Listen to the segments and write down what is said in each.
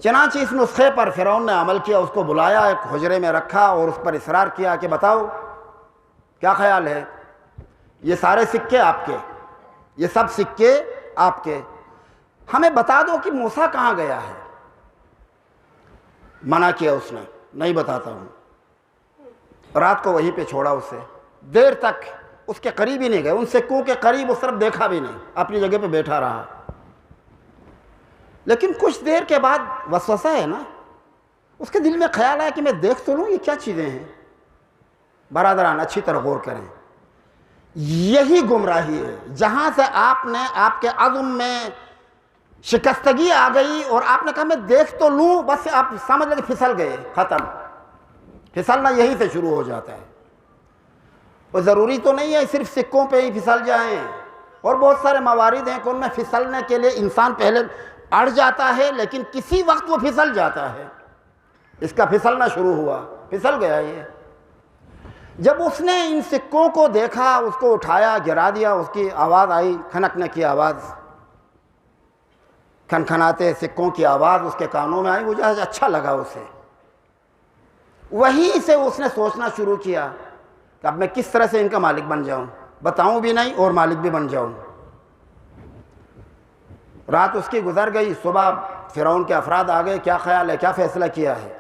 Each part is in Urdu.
چنانچہ اس نسخے پر فرعون نے عمل کیا، اس کو بلایا، ایک حجرے میں رکھا اور اس پر اصرار کیا کہ بتاؤ کیا خیال ہے، یہ سارے سکے آپ کے، یہ سب سکے آپ کے، ہمیں بتا دو کہ موسیٰ کہاں گیا ہے۔ منع کیا اس نے، نہیں بتاتا ہوں۔ رات کو وہیں پہ چھوڑا اسے، دیر تک اس کے قریب ہی نہیں گئے، ان سکوں کے قریب اس طرف دیکھا بھی نہیں، اپنی جگہ پہ بیٹھا رہا۔ لیکن کچھ دیر کے بعد وسوسہ ہے نا، اس کے دل میں خیال آیا کہ میں دیکھ تو لوں یہ کیا چیزیں ہیں۔ برادران اچھی طرح غور کریں، یہی گمراہی ہے جہاں سے آپ نے آپ کے عزم میں شکستگی آ گئی اور آپ نے کہا میں دیکھ تو لوں، بس آپ سمجھ لیں کہ پھسل گئے، ختم۔ پھسلنا یہیں سے شروع ہو جاتا ہے، اور ضروری تو نہیں ہے صرف سکوں پہ ہی پھسل جائیں، اور بہت سارے موارد ہیں کہ ان میں پھسلنے کے لیے انسان پہلے اڑ جاتا ہے لیکن کسی وقت وہ پھسل جاتا ہے۔ اس کا پھسلنا شروع ہوا، پھسل گیا یہ۔ جب اس نے ان سکوں کو دیکھا، اس کو اٹھایا، گرا دیا، اس کی آواز آئی، کھنکنے کی آواز، کھنکھناتے سکوں کی آواز اس کے کانوں میں آئی، مجھے اچھا لگا اسے۔ وہیں سے اس نے سوچنا شروع کیا کہ اب میں کس طرح سے ان کا مالک بن جاؤں، بتاؤں بھی نہیں اور مالک بھی بن جاؤں۔ رات اس کی گزر گئی، صبح فرعون کے افراد آ گئے، کیا خیال ہے، کیا فیصلہ کیا ہے؟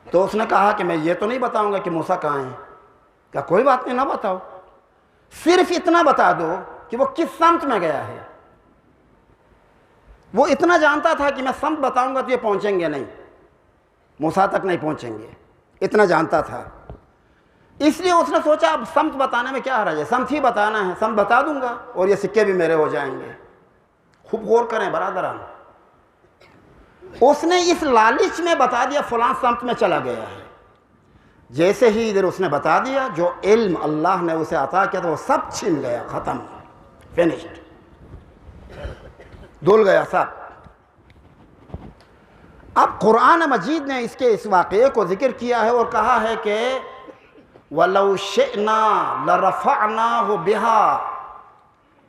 تو اس نے کہا کہ میں یہ تو نہیں بتاؤں گا کہ موسیٰ کہاں ہیں۔ کہا کوئی بات نہیں، نہ بتاؤ، صرف اتنا بتا دو کہ وہ کس سمت میں گیا ہے۔ وہ اتنا جانتا تھا کہ میں سمت بتاؤں گا تو یہ پہنچیں گے نہیں، موسیٰ تک نہیں پہنچیں گے، اتنا جانتا تھا۔ اس لیے اس نے سوچا اب سمت بتانے میں کیا حرج ہے، سمت ہی بتانا ہے، سمت بتا دوں گا اور یہ سکے بھی میرے ہو جائیں گے۔ خوب غور کریں برادران، اس نے اس لالچ میں بتا دیا فلاں سمت میں چلا گیا ہے۔ جیسے ہی ادھر اس نے بتا دیا، جو علم اللہ نے اسے عطا کیا تھا وہ سب چھن گیا، ختم، فینشڈ، دھل گیا سب۔ اب قرآن مجید نے اس واقعے کو ذکر کیا ہے اور کہا ہے کہ وَلَوْ شِئْنَا لَرَفَعْنَاهُ بِهَا،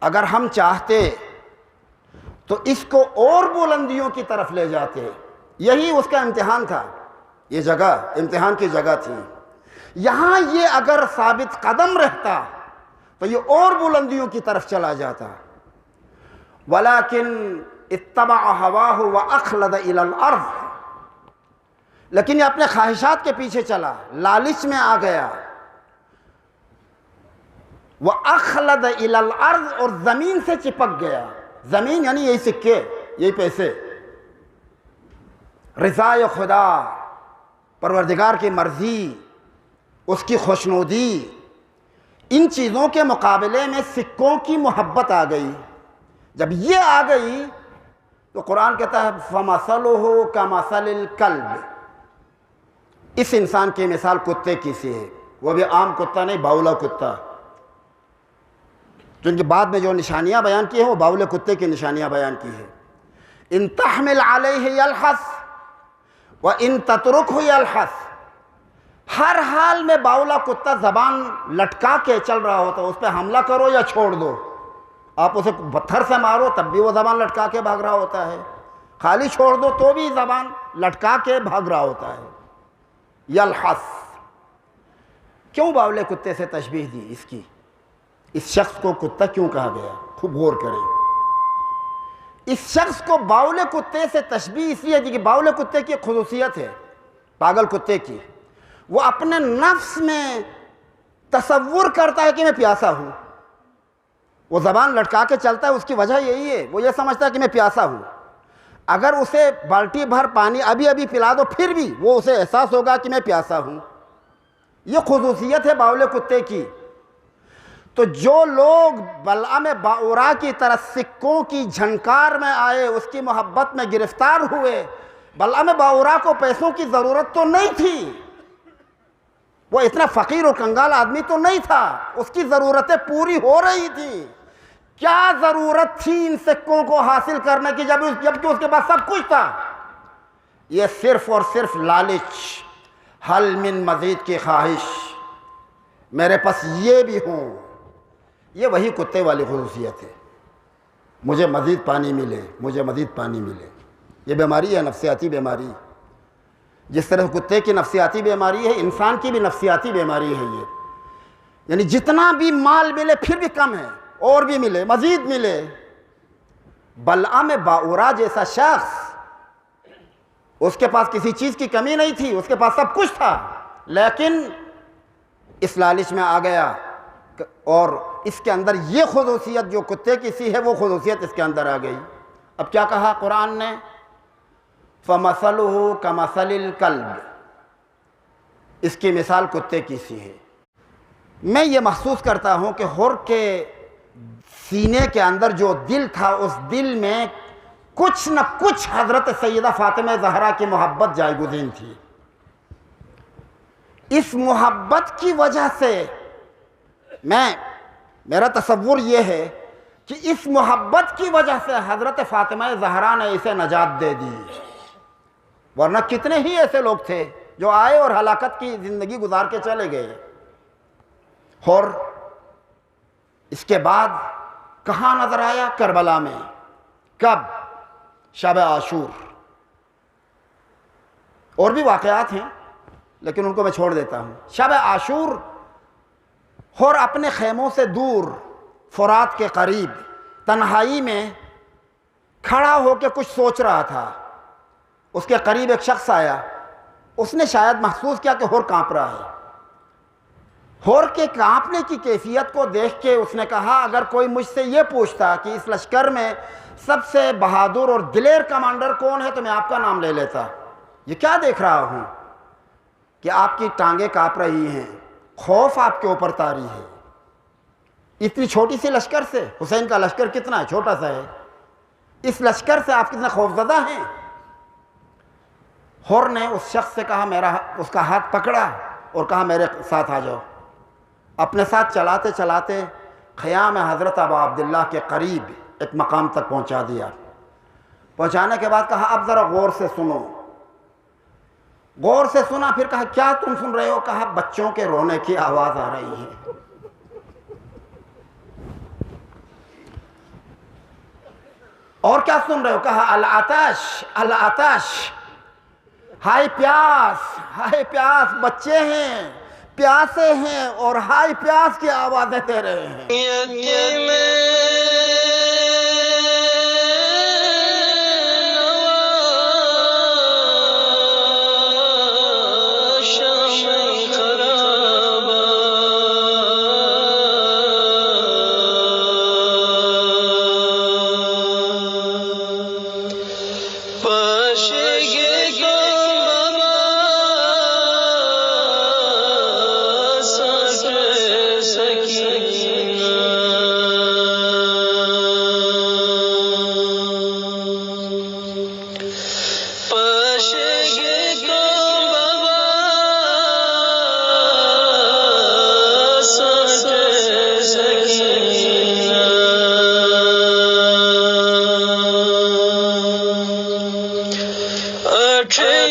اگر ہم چاہتے تو اس کو اور بلندیوں کی طرف لے جاتے۔ یہی اس کا امتحان تھا، یہ جگہ امتحان کی جگہ تھی۔ یہاں یہ اگر ثابت قدم رہتا تو یہ اور بلندیوں کی طرف چلا جاتا۔ وَلَكِنْ اتَّبَعَ هَوَاهُ وَأَخْلَدَ إِلَى الْأَرْضِ، لیکن یہ اپنے خواہشات کے پیچھے چلا، لالچ میں آ گیا۔ وَأَخْلَدَ إِلَى الْأَرْضِ، اور زمین سے چپک گیا۔ زمین یعنی یہی سکے، یہی پیسے، رضائے خدا، پروردگار کی مرضی، اس کی خوشنودی، ان چیزوں کے مقابلے میں سکوں کی محبت آ گئی۔ جب یہ آ گئی تو قرآن کہتا ہے فَمَثَلُهُ كَمَثَلِ الْكَلْبِ، اس انسان کی مثال کتے کی سی ہے، وہ بھی عام کتا نہیں، باولا کتا۔ چونکہ بعد میں جو نشانیاں بیان کی ہیں وہ باولے کتے کی نشانیاں بیان کی ہیں۔ ان تحمل علیہ یلحس وان تترکہ یلحس، ہر حال میں باولا کتا زبان لٹکا کے چل رہا ہوتا ہے، اس پہ حملہ کرو یا چھوڑ دو، آپ اسے پتھر سے مارو تب بھی وہ زبان لٹکا کے بھاگ رہا ہوتا ہے، خالی چھوڑ دو تو بھی زبان لٹکا کے بھاگ رہا ہوتا ہے۔ یلحس، کیوں باولے کتے سے تشبیہ دی اس کی؟ اس شخص کو کتا کیوں کہا گیا؟ خوب غور کریں۔ اس شخص کو باولے کتے سے تشبیہ اس لیے دی کہ باولے کتے کی ایک خصوصیت ہے، پاگل کتے کی، وہ اپنے نفس میں تصور کرتا ہے کہ میں پیاسا ہوں، وہ زبان لٹکا کے چلتا ہے، اس کی وجہ یہی ہے، وہ یہ سمجھتا ہے کہ میں پیاسا ہوں۔ اگر اسے بالٹی بھر پانی ابھی ابھی پلا دو پھر بھی وہ اسے احساس ہوگا کہ میں پیاسا ہوں۔ یہ خصوصیت ہے باولے کتے کی۔ تو جو لوگ بلعم باورا کی طرح سکوں کی جھنکار میں آئے، اس کی محبت میں گرفتار ہوئے، بلعم باورا کو پیسوں کی ضرورت تو نہیں تھی، وہ اتنا فقیر و کنگال آدمی تو نہیں تھا، اس کی ضرورتیں پوری ہو رہی تھیں۔ کیا ضرورت تھی ان سکوں کو حاصل کرنے کی جبکہ اس کے پاس سب کچھ تھا؟ یہ صرف اور صرف لالچ، حل من مزید کی خواہش، میرے پاس یہ بھی ہوں۔ یہ وہی کتے والی خصوصیت ہے، مجھے مزید پانی ملے، مجھے مزید پانی ملے۔ یہ بیماری ہے نفسیاتی بیماری. جس طرح کتے کی نفسیاتی بیماری ہے انسان کی بھی نفسیاتی بیماری ہے یہ. یعنی جتنا بھی مال ملے پھر بھی کم ہے، اور بھی ملے مزید ملے. بلعام باورا جیسا شخص، اس کے پاس کسی چیز کی کمی نہیں تھی، اس کے پاس سب کچھ تھا، لیکن اس لالچ میں آ گیا اور اس کے اندر یہ خصوصیت جو کتے کی سی ہے وہ خصوصیت اس کے اندر آ گئی. اب کیا کہا قرآن نے؟ فَمَثَلُهُ كَمَثَلِ الْكَلْبِ، اس کی مثال کتے کی سی ہے. میں یہ محسوس کرتا ہوں کہ حر کے سینے کے اندر جو دل تھا، اس دل میں کچھ نہ کچھ حضرت سیدہ فاطمہ زہرا کی محبت جائے گزین تھی. اس محبت کی وجہ سے میرا تصور یہ ہے کہ اس محبت کی وجہ سے حضرت فاطمہ زہرا نے اسے نجات دے دی. ورنہ کتنے ہی ایسے لوگ تھے جو آئے اور ہلاکت کی زندگی گزار کے چلے گئے. اور اس کے بعد کہاں نظر آیا؟ کربلا میں. کب؟ شب عاشور. اور بھی واقعات ہیں لیکن ان کو میں چھوڑ دیتا ہوں. شب عاشور اور اپنے خیموں سے دور فرات کے قریب تنہائی میں کھڑا ہو کے کچھ سوچ رہا تھا. اس کے قریب ایک شخص آیا. اس نے شاید محسوس کیا کہ ہور کانپ رہا ہے. ہور کے کانپنے کی کیفیت کو دیکھ کے اس نے کہا اگر کوئی مجھ سے یہ پوچھتا کہ اس لشکر میں سب سے بہادر اور دلیر کمانڈر کون ہے تو میں آپ کا نام لے لیتا. یہ کیا دیکھ رہا ہوں کہ آپ کی ٹانگیں کانپ رہی ہیں، خوف آپ کے اوپر طاری ہے. اتنی چھوٹی سی لشکر سے، حسین کا لشکر کتنا ہے؟ چھوٹا سا ہے. اس لشکر سے آپ کتنے خوفزدہ ہیں. حر نے اس شخص سے کہا، اس کا ہاتھ پکڑا اور کہا میرے ساتھ آ جاؤ. اپنے ساتھ چلاتے چلاتے خیام حضرت ابا عبداللہ کے قریب ایک مقام تک پہنچا دیا. پہنچانے کے بعد کہا اب ذرا غور سے سنو. غور سے سنا، پھر کہا کیا تم سن رہے ہو؟ کہا بچوں کے رونے کی آواز آ رہی ہے. اور کیا سن رہے ہو؟ کہا العطش العطش، ہائی پیاس ہائی پیاس، بچے ہیں پیاسے ہیں اور ہائی پیاس کی آوازیں دے رہے ہیں. True.